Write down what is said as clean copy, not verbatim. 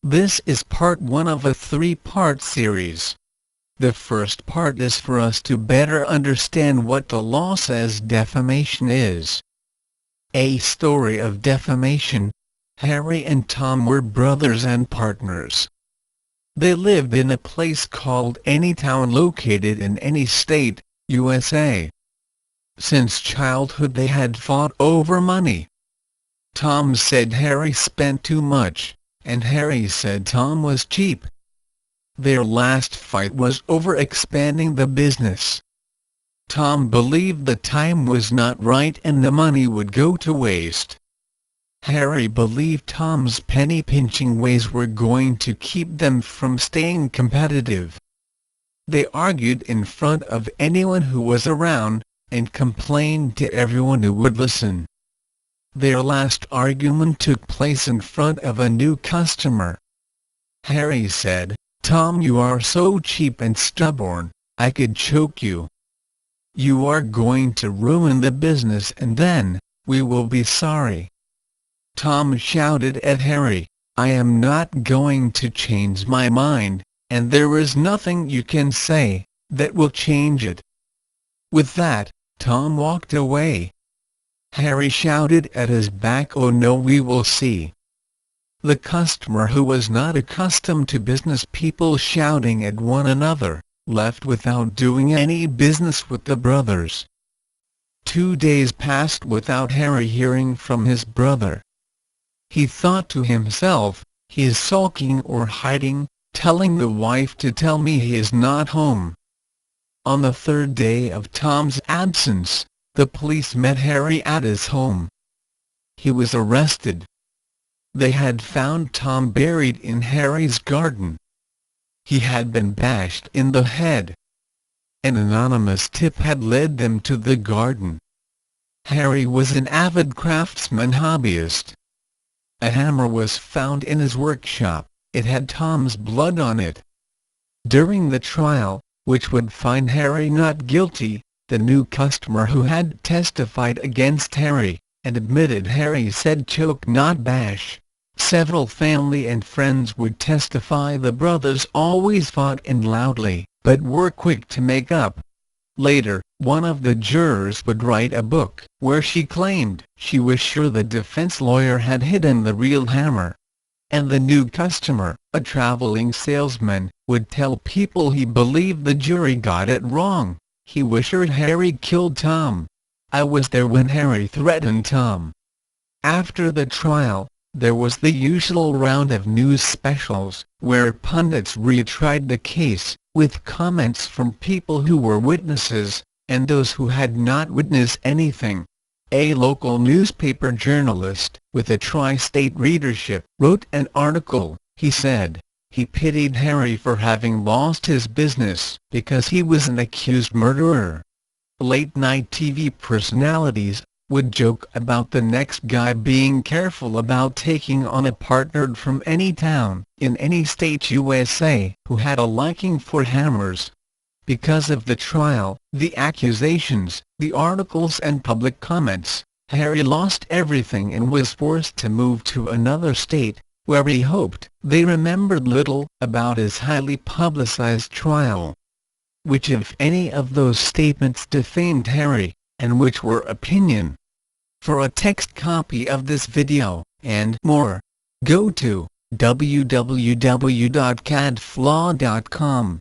This is part 1 of a 3-part series. The first part is for us to better understand what the law says defamation is. A story of defamation. Harry and Tom were brothers and partners. They lived in a place called any town located in any state, USA. Since childhood they had fought over money. Tom said Harry spent too much, and Harry said Tom was cheap. Their last fight was over expanding the business. Tom believed the time was not right and the money would go to waste. Harry believed Tom's penny-pinching ways were going to keep them from staying competitive. They argued in front of anyone who was around, and complained to everyone who would listen. Their last argument took place in front of a new customer. Harry said, "Tom, you are so cheap and stubborn, I could choke you. You are going to ruin the business and then, we will be sorry." Tom shouted at Harry, "I am not going to change my mind, and there is nothing you can say that will change it." With that, Tom walked away. Harry shouted at his back, "Oh no, we will see." The customer, who was not accustomed to business people shouting at one another, left without doing any business with the brothers. 2 days passed without Harry hearing from his brother. He thought to himself, "He is sulking or hiding, telling the wife to tell me he is not home." On the 3rd day of Tom's absence, the police met Harry at his home. He was arrested. They had found Tom buried in Harry's garden. He had been bashed in the head. An anonymous tip had led them to the garden. Harry was an avid craftsman hobbyist. A hammer was found in his workshop. It had Tom's blood on it. During the trial, which would find Harry not guilty, the new customer who had testified against Harry, and admitted Harry said choke not bash. Several family and friends would testify the brothers always fought and loudly, but were quick to make up. Later, one of the jurors would write a book where she claimed she was sure the defense lawyer had hidden the real hammer. And the new customer, a traveling salesman, would tell people he believed the jury got it wrong. He was sure Harry killed Tom. "I was there when Harry threatened Tom." After the trial, there was the usual round of news specials, where pundits retried the case, with comments from people who were witnesses, and those who had not witnessed anything. A local newspaper journalist, with a tri-state readership, wrote an article. He said he pitied Harry for having lost his business, because he was an accused murderer. Late-night TV personalities would joke about the next guy being careful about taking on a partner from any town, in any state USA, who had a liking for hammers. Because of the trial, the accusations, the articles and public comments, Harry lost everything and was forced to move to another state, where he hoped they remembered little about his highly publicized trial. Which if any of those statements defamed Harry, and which were opinion? For a text copy of this video, and more, go to www.cadeflaw.com.